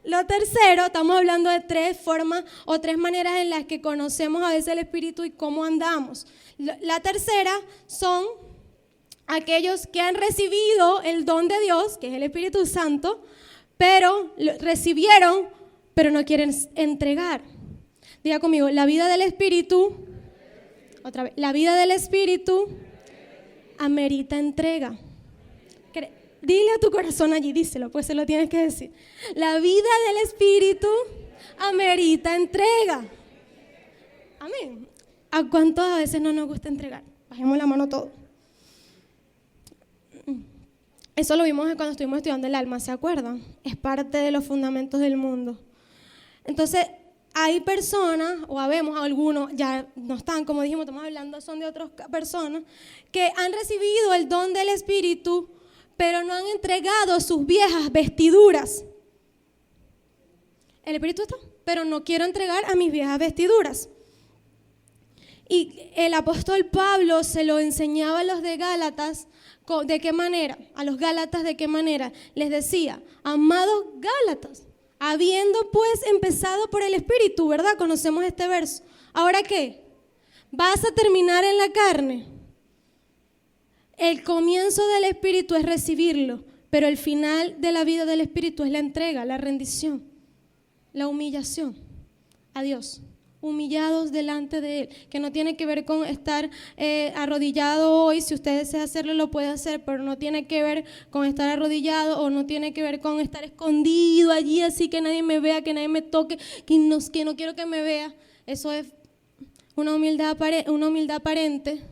Lo tercero, estamos hablando de 3 formas o 3 maneras en las que conocemos a veces el Espíritu y cómo andamos. La tercera son aquellos que han recibido el don de Dios, que es el Espíritu Santo, pero recibieron, pero no quieren entregar. Diga conmigo, la vida del Espíritu, otra vez, la vida del Espíritu amerita entrega. Dile a tu corazón allí, díselo, pues se lo tienes que decir. La vida del Espíritu amerita entrega. Amén. ¿A cuántos a veces no nos gusta entregar? Bajemos la mano todos. Eso lo vimos cuando estuvimos estudiando el alma, ¿se acuerdan? Es parte de los fundamentos del mundo. Entonces, hay personas, o habemos algunos, ya no están, como dijimos, estamos hablando, son de otras personas, que han recibido el don del Espíritu, pero no han entregado sus viejas vestiduras. El Espíritu está, pero no quiero entregar a mis viejas vestiduras. Y el apóstol Pablo se lo enseñaba a los de Gálatas, ¿de qué manera? A los Gálatas, ¿de qué manera? Les decía, amados Gálatas, habiendo pues empezado por el Espíritu, ¿verdad? Conocemos este verso. ¿Ahora qué? ¿Vas a terminar en la carne? El comienzo del Espíritu es recibirlo, pero el final de la vida del Espíritu es la entrega, la rendición, la humillación a Dios. Humillados delante de Él, que no tiene que ver con estar arrodillado hoy. Si usted desea hacerlo, lo puede hacer, pero no tiene que ver con estar arrodillado, o no tiene que ver con estar escondido allí así que nadie me vea, que nadie me toque, que no quiero que me vea. Eso es una humildad aparente.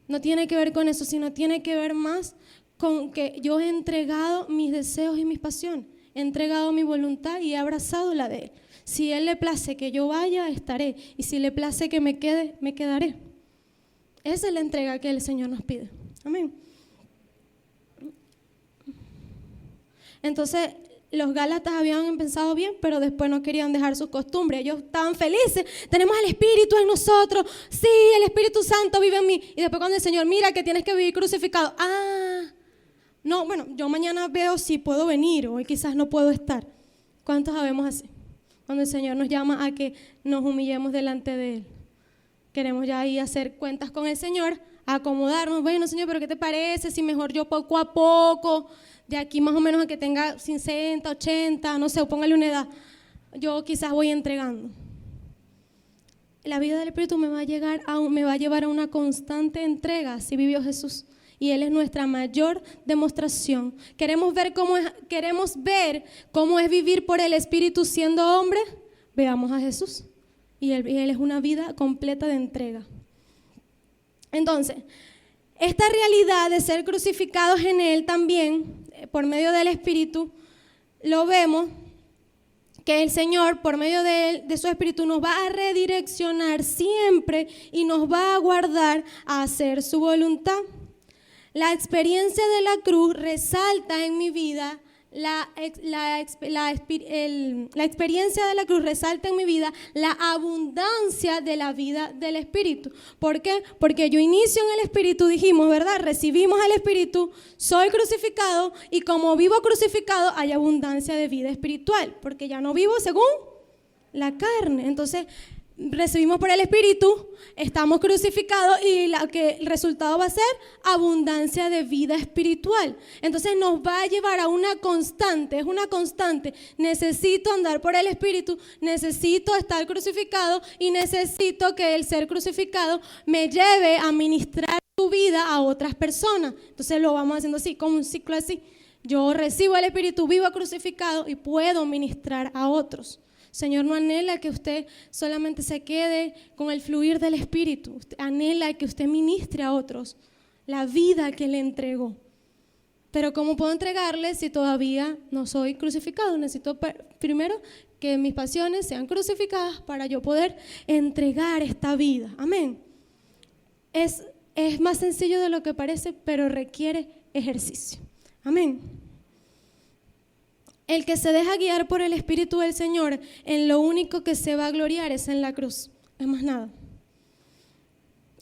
No tiene que ver con eso, sino tiene que ver más con que yo he entregado mis deseos y mis pasiones, he entregado mi voluntad y he abrazado la de Él. Si a Él le place que yo vaya, estaré, y si le place que me quede, me quedaré. Esa es la entrega que el Señor nos pide. Amén. Entonces, los Gálatas habían empezado bien, pero después no querían dejar sus costumbres. Ellos estaban felices. Tenemos el Espíritu en nosotros. Sí, el Espíritu Santo vive en mí. Y después cuando el Señor, mira que tienes que vivir crucificado. No, yo mañana veo si puedo venir, hoy quizás no puedo estar. ¿Cuántos sabemos así? cuando el Señor nos llama a que nos humillemos delante de Él. Queremos ya ahí hacer cuentas con el Señor, acomodarnos. Bueno, Señor, pero ¿qué te parece si mejor yo poco a poco, de aquí más o menos a que tenga 60, 80, no sé, póngale una edad, yo quizás voy entregando? La vida del Espíritu me va a llevar a una constante entrega, así vivió Jesús. Y Él es nuestra mayor demostración. Queremos ver cómo es vivir por el Espíritu siendo hombre. Veamos a Jesús. Y él es una vida completa de entrega. Entonces, esta realidad de ser crucificados en Él también, por medio del Espíritu, lo vemos que el Señor, por medio de su Espíritu, nos va a redireccionar siempre y nos va a guardar a hacer su voluntad. La experiencia de la cruz resalta en mi vida, la experiencia de la cruz resalta en mi vida la abundancia de la vida del Espíritu. ¿Por qué? Porque yo inicio en el Espíritu, dijimos, ¿verdad? Recibimos el Espíritu, soy crucificado y como vivo crucificado hay abundancia de vida espiritual, porque ya no vivo según la carne. Entonces, recibimos por el Espíritu, estamos crucificados y el resultado va a ser abundancia de vida espiritual. Entonces nos va a llevar a una constante, es una constante. Necesito andar por el Espíritu, necesito estar crucificado y necesito que el ser crucificado me lleve a ministrar su vida a otras personas. Entonces lo vamos haciendo así, como un ciclo así. Yo recibo el Espíritu, vivo crucificado y puedo ministrar a otros. Señor no anhela que usted solamente se quede con el fluir del Espíritu. Usted anhela que usted ministre a otros la vida que le entregó. Pero ¿cómo puedo entregarle si todavía no soy crucificado? Necesito primero que mis pasiones sean crucificadas para yo poder entregar esta vida. Amén. Es más sencillo de lo que parece, pero requiere ejercicio. Amén. El que se deja guiar por el Espíritu del Señor, en lo único que se va a gloriar es en la cruz, es más nada.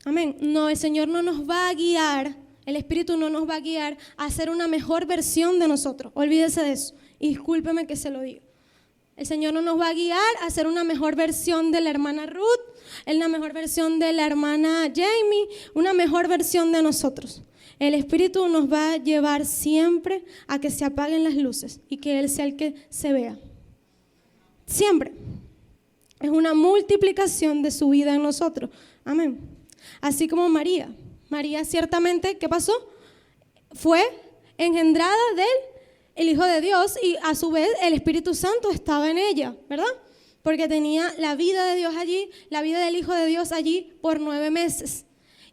Amén. No, el Señor no nos va a guiar, el Espíritu no nos va a guiar a ser una mejor versión de nosotros. Olvídese de eso. Y discúlpeme que se lo diga. El Señor no nos va a guiar a ser una mejor versión de la hermana Ruth, una mejor versión de la hermana Jamie, una mejor versión de nosotros. El Espíritu nos va a llevar siempre a que se apaguen las luces y que Él sea el que se vea. Siempre. Es una multiplicación de su vida en nosotros. Amén. Así como María. María ciertamente, ¿qué pasó? Fue engendrada del Hijo de Dios y a su vez el Espíritu Santo estaba en ella, ¿verdad? Porque tenía la vida de Dios allí, la vida del Hijo de Dios allí por 9 meses.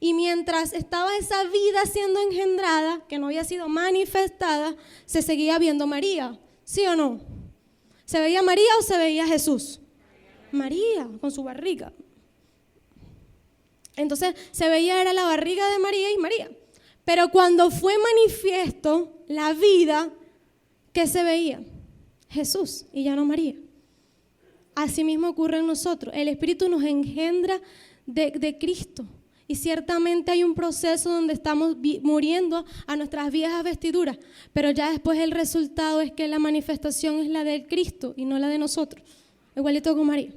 Y mientras estaba esa vida siendo engendrada, que no había sido manifestada, se seguía viendo María, ¿sí o no? ¿Se veía María o se veía Jesús? María, con su barriga. Entonces se veía, era la barriga de María y María. Pero cuando fue manifiesto la vida, ¿qué se veía? Jesús y ya no María. Así mismo ocurre en nosotros. El Espíritu nos engendra de Cristo. Y ciertamente hay un proceso donde estamos muriendo a nuestras viejas vestiduras, pero ya después el resultado es que la manifestación es la del Cristo y no la de nosotros. Igualito con María.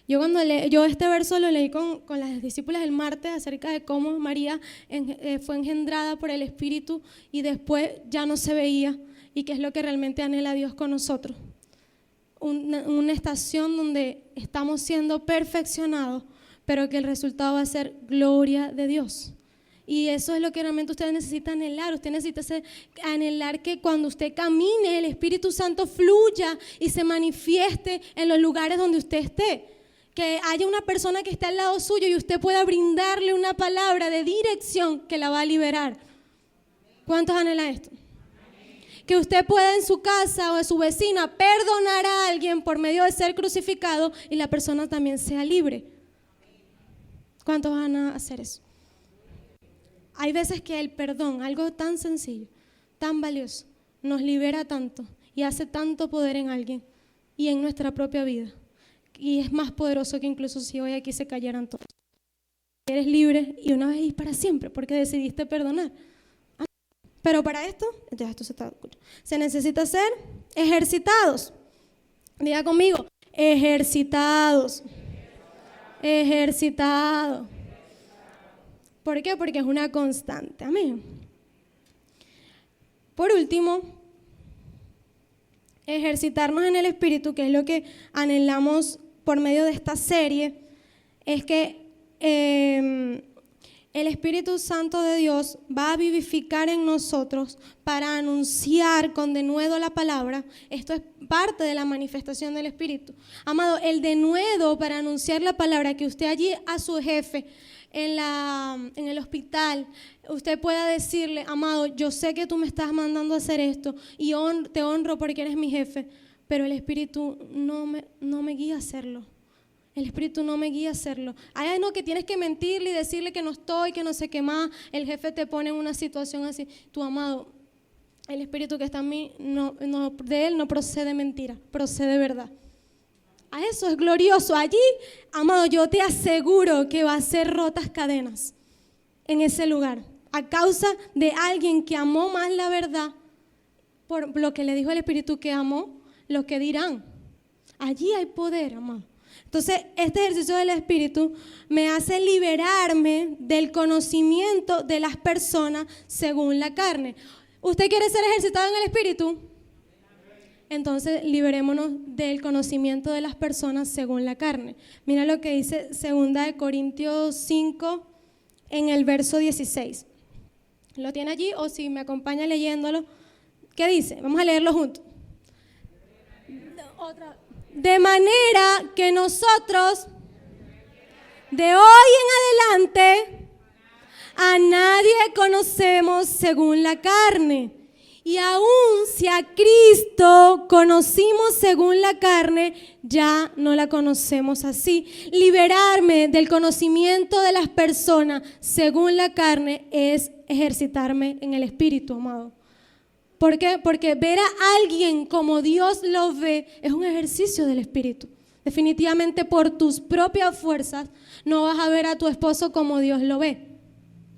Yo este verso lo leí con las discípulas el martes acerca de cómo María fue engendrada por el Espíritu y después ya no se veía, y qué es lo que realmente anhela Dios con nosotros. Una estación donde estamos siendo perfeccionados, pero que el resultado va a ser gloria de Dios. Y eso es lo que realmente usted necesita anhelar. Usted necesita anhelar que cuando usted camine, el Espíritu Santo fluya y se manifieste en los lugares donde usted esté. Que haya una persona que esté al lado suyo y usted pueda brindarle una palabra de dirección que la va a liberar. ¿Cuántos anhelan esto? Que usted pueda en su casa o en su vecina perdonar a alguien por medio de ser crucificado y la persona también sea libre. ¿Cuántos van a hacer eso? Hay veces que el perdón, algo tan sencillo, tan valioso, nos libera tanto y hace tanto poder en alguien y en nuestra propia vida. Y es más poderoso que incluso si hoy aquí se cayeran todos. Eres libre y una vez y para siempre porque decidiste perdonar. Pero para esto, ya esto se necesita ser ejercitados. Diga conmigo, ejercitados. Ejercitados. ¿Por qué? Porque es una constante. Amén. Por último, ejercitarnos en el Espíritu, que es lo que anhelamos por medio de esta serie, es que el Espíritu Santo de Dios va a vivificar en nosotros para anunciar con denuedo la palabra. Esto es parte de la manifestación del Espíritu. Amado, el denuedo para anunciar la palabra, que usted allí a su jefe en el hospital, usted pueda decirle: amado, yo sé que tú me estás mandando a hacer esto y te honro porque eres mi jefe, pero el Espíritu no me guía a hacerlo. El Espíritu no me guía a hacerlo. Hay algo que tienes que mentirle y decirle que no estoy, que no sé qué más. El jefe te pone en una situación así. Tu amado, el Espíritu que está en mí, de él no procede mentira, procede verdad. A eso es glorioso. Allí, amado, yo te aseguro que va a ser rotas cadenas en ese lugar. A causa de alguien que amó más la verdad, por lo que le dijo el Espíritu que amó, lo que dirán. Allí hay poder, amado. Entonces, este ejercicio del Espíritu me hace liberarme del conocimiento de las personas según la carne. ¿Usted quiere ser ejercitado en el Espíritu? Entonces, liberémonos del conocimiento de las personas según la carne. Mira lo que dice 2 Corintios 5 en el verso 16. ¿Lo tiene allí o si me acompaña leyéndolo? ¿Qué dice? Vamos a leerlo juntos. De manera que nosotros, de hoy en adelante, a nadie conocemos según la carne. Y aún si a Cristo conocimos según la carne, ya no la conocemos así. Liberarme del conocimiento de las personas según la carne es ejercitarme en el Espíritu, amado. ¿Por qué? Porque ver a alguien como Dios lo ve es un ejercicio del Espíritu. Definitivamente por tus propias fuerzas no vas a ver a tu esposo como Dios lo ve.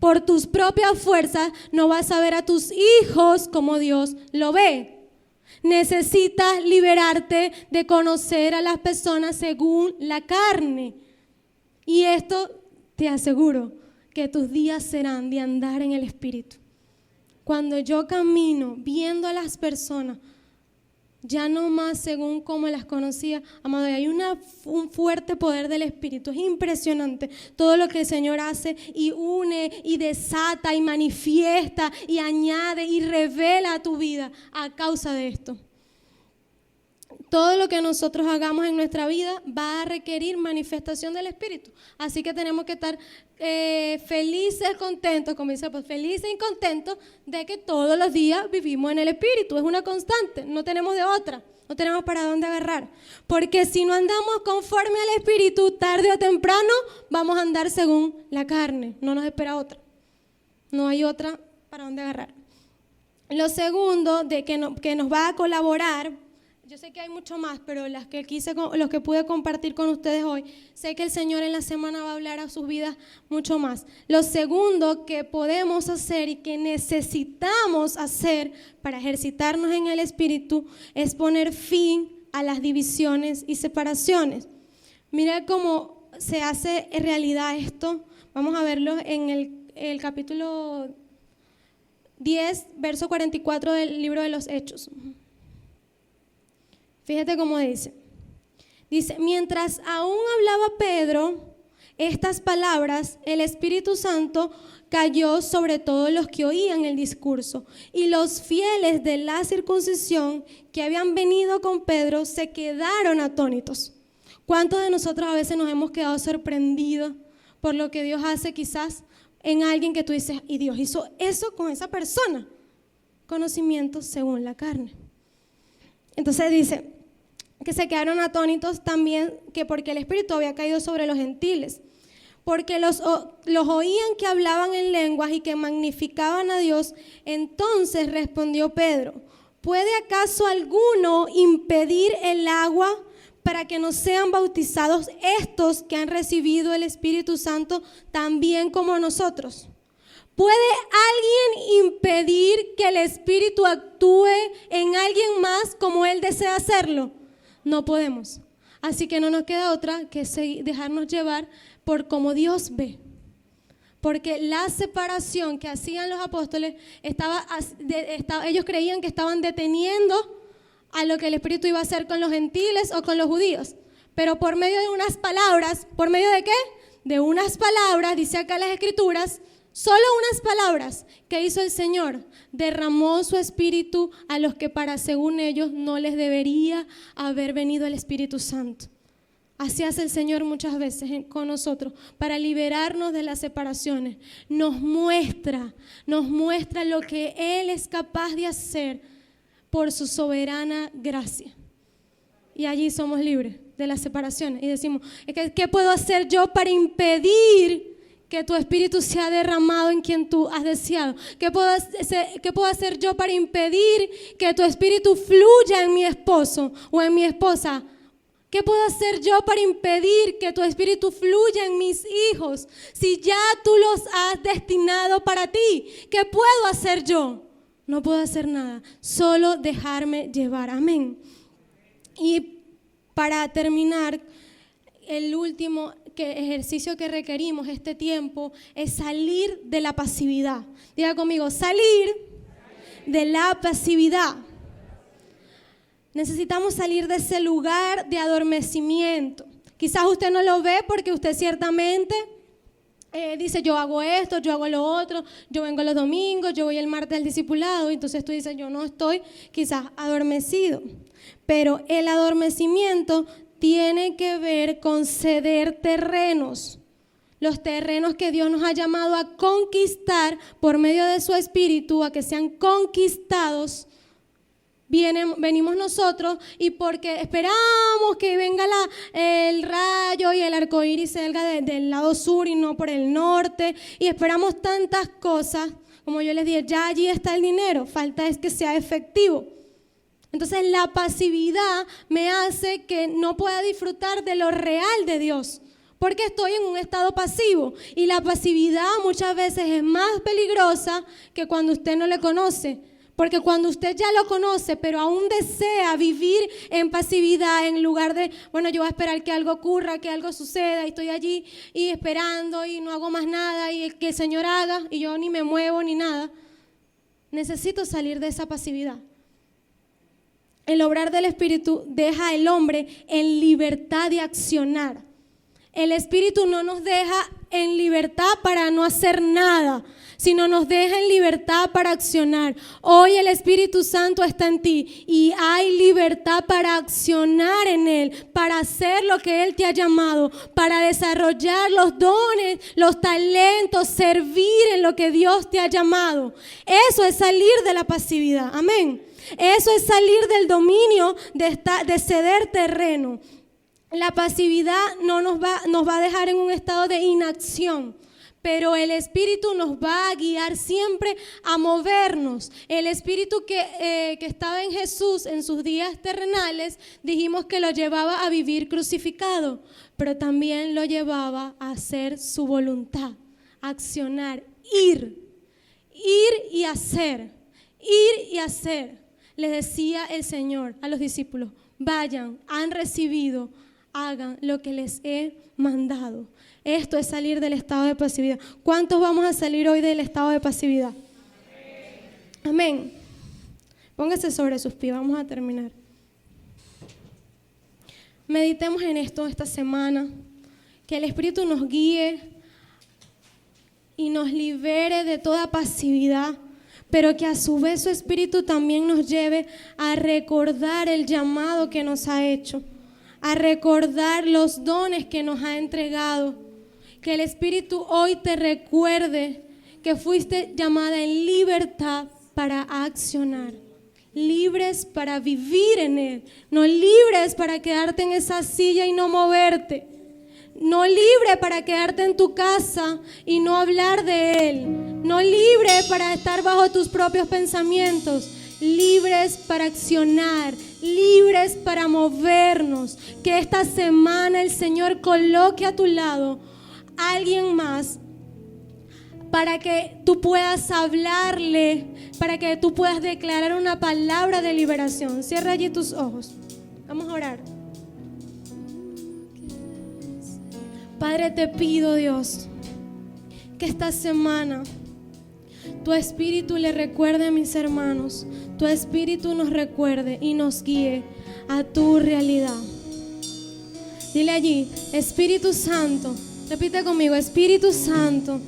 Por tus propias fuerzas no vas a ver a tus hijos como Dios lo ve. Necesitas liberarte de conocer a las personas según la carne. Y esto te aseguro que tus días serán de andar en el Espíritu. Cuando yo camino viendo a las personas, ya no más según como las conocía, amado, hay un fuerte poder del Espíritu. Es impresionante todo lo que el Señor hace y une y desata y manifiesta y añade y revela a tu vida a causa de esto. Todo lo que nosotros hagamos en nuestra vida va a requerir manifestación del Espíritu. Así que tenemos que estar felices, contentos, como dice, pues felices y contentos de que todos los días vivimos en el Espíritu. Es una constante, no tenemos de otra, no tenemos para dónde agarrar. Porque si no andamos conforme al Espíritu, tarde o temprano vamos a andar según la carne. No nos espera otra. No hay otra para dónde agarrar. Lo segundo que nos va a colaborar. Yo sé que hay mucho más, pero los que pude compartir con ustedes hoy, sé que el Señor en la semana va a hablar a sus vidas mucho más. Lo segundo que podemos hacer y que necesitamos hacer para ejercitarnos en el Espíritu es poner fin a las divisiones y separaciones. Mira cómo se hace en realidad esto. Vamos a verlo en el capítulo 10, verso 44 del libro de los Hechos. Fíjate cómo dice. Dice, mientras aún hablaba Pedro estas palabras, el Espíritu Santo cayó sobre todos los que oían el discurso. Y los fieles de la circuncisión que habían venido con Pedro se quedaron atónitos. ¿Cuántos de nosotros a veces nos hemos quedado sorprendidos por lo que Dios hace quizás en alguien que tú dices, y Dios hizo eso con esa persona? Conocimiento según la carne. Entonces dice que se quedaron atónitos también que porque el Espíritu había caído sobre los gentiles, porque los oían que hablaban en lenguas y que magnificaban a Dios. Entonces respondió Pedro, ¿puede acaso alguno impedir el agua para que no sean bautizados estos que han recibido el Espíritu Santo también como nosotros? ¿Puede alguien impedir que el Espíritu actúe en alguien más como Él desea hacerlo? No podemos. Así que no nos queda otra que dejarnos llevar por cómo Dios ve. Porque la separación que hacían los apóstoles, ellos creían que estaban deteniendo a lo que el Espíritu iba a hacer con los gentiles o con los judíos. Pero por medio de unas palabras, ¿por medio de qué? De unas palabras, dice acá las Escrituras, solo unas palabras que hizo el Señor. Derramó su Espíritu a los que según ellos no les debería haber venido el Espíritu Santo. Así hace el Señor muchas veces con nosotros para liberarnos de las separaciones. Nos muestra lo que Él es capaz de hacer por su soberana gracia. Y allí somos libres de las separaciones. Y decimos, ¿qué puedo hacer yo para impedir que tu Espíritu sea derramado en quien tú has deseado? ¿Qué puedo hacer yo para impedir que tu Espíritu fluya en mi esposo o en mi esposa? ¿Qué puedo hacer yo para impedir que tu Espíritu fluya en mis hijos si ya tú los has destinado para ti? ¿Qué puedo hacer yo? No puedo hacer nada, solo dejarme llevar. Amén. Y para terminar, el último ejercicio que requerimos este tiempo es salir de la pasividad. Diga conmigo, salir de la pasividad. Necesitamos salir de ese lugar de adormecimiento. Quizás usted no lo ve porque usted ciertamente dice, yo hago esto, yo hago lo otro, yo vengo los domingos, yo voy el martes al discipulado. Entonces tú dices, yo no estoy quizás adormecido. Pero el adormecimiento tiene que ver con ceder terrenos. Los terrenos que Dios nos ha llamado a conquistar por medio de su Espíritu, a que sean conquistados. Venimos nosotros y porque esperamos que venga el rayo y el arco iris salga del lado sur y no por el norte, y esperamos tantas cosas, como yo les dije, ya allí está el dinero, falta es que sea efectivo. Entonces la pasividad me hace que no pueda disfrutar de lo real de Dios, porque estoy en un estado pasivo, y la pasividad muchas veces es más peligrosa que cuando usted no le conoce. Porque cuando usted ya lo conoce, pero aún desea vivir en pasividad, en lugar de, bueno, yo voy a esperar que algo ocurra, que algo suceda, y estoy allí y esperando y no hago más nada, y que el Señor haga, y yo ni me muevo ni nada. Necesito salir de esa pasividad. El obrar del Espíritu deja al hombre en libertad de accionar. El Espíritu no nos deja en libertad para no hacer nada, sino nos deja en libertad para accionar. Hoy el Espíritu Santo está en ti y hay libertad para accionar en Él, para hacer lo que Él te ha llamado, para desarrollar los dones, los talentos, servir en lo que Dios te ha llamado. Eso es salir de la pasividad, amén. Eso es salir del dominio de ceder terreno. La pasividad nos va a dejar en un estado de inacción, pero el Espíritu nos va a guiar siempre a movernos. El Espíritu que estaba en Jesús en sus días terrenales, dijimos que lo llevaba a vivir crucificado, pero también lo llevaba a hacer su voluntad, a accionar, ir y hacer, ir y hacer. Les decía el Señor a los discípulos, vayan, han recibido, hagan lo que les he mandado. Esto es salir del estado de pasividad. ¿Cuántos vamos a salir hoy del estado de pasividad? Amén. Póngase sobre sus pies, vamos a terminar. Meditemos en esto esta semana, que el Espíritu nos guíe y nos libere de toda pasividad, pero que a su vez su Espíritu también nos lleve a recordar el llamado que nos ha hecho, a recordar los dones que nos ha entregado. Que el Espíritu hoy te recuerde que fuiste llamada en libertad para accionar, libres para vivir en Él, no libres para quedarte en esa silla y no moverte, no libre para quedarte en tu casa y no hablar de Él, no libre para estar bajo tus propios pensamientos, libres para accionar, libres para movernos. Que esta semana el Señor coloque a tu lado a alguien más para que tú puedas hablarle, para que tú puedas declarar una palabra de liberación. Cierra allí tus ojos. Vamos a orar. Padre, te pido, Dios, que esta semana tu Espíritu le recuerde a mis hermanos, tu Espíritu nos recuerde y nos guíe a tu realidad. Dile allí, Espíritu Santo, repite conmigo, Espíritu Santo,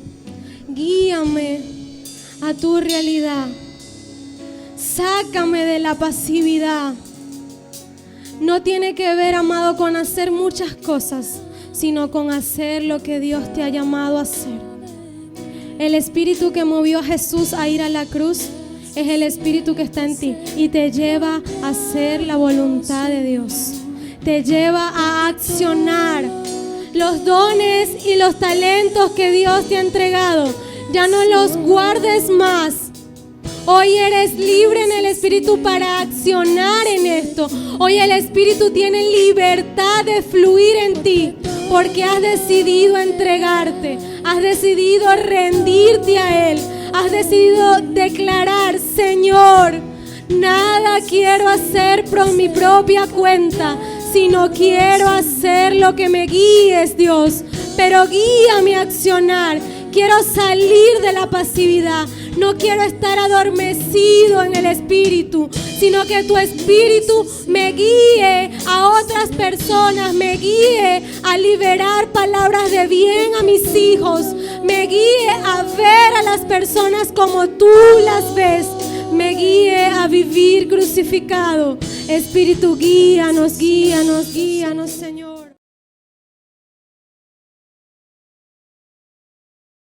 guíame a tu realidad. Sácame de la pasividad. No tiene que ver, amado, con hacer muchas cosas, sino con hacer lo que Dios te ha llamado a hacer. El Espíritu que movió a Jesús a ir a la cruz es el Espíritu que está en ti y te lleva a hacer la voluntad de Dios. Te lleva a accionar los dones y los talentos que Dios te ha entregado. Ya no los guardes más. Hoy eres libre en el Espíritu para accionar en esto. Hoy el Espíritu tiene libertad de fluir en ti porque has decidido entregarte, has decidido rendirte a Él, has decidido declarar, Señor, nada quiero hacer por mi propia cuenta, sino quiero hacer lo que me guíes, Dios, pero guíame a accionar. Quiero salir de la pasividad. No quiero estar adormecido en el Espíritu, sino que tu Espíritu me guíe a otras personas, me guíe a liberar palabras de bien a mis hijos, me guíe a ver a las personas como tú las ves, me guíe a vivir crucificado. Espíritu, guíanos, guíanos, guíanos, Señor.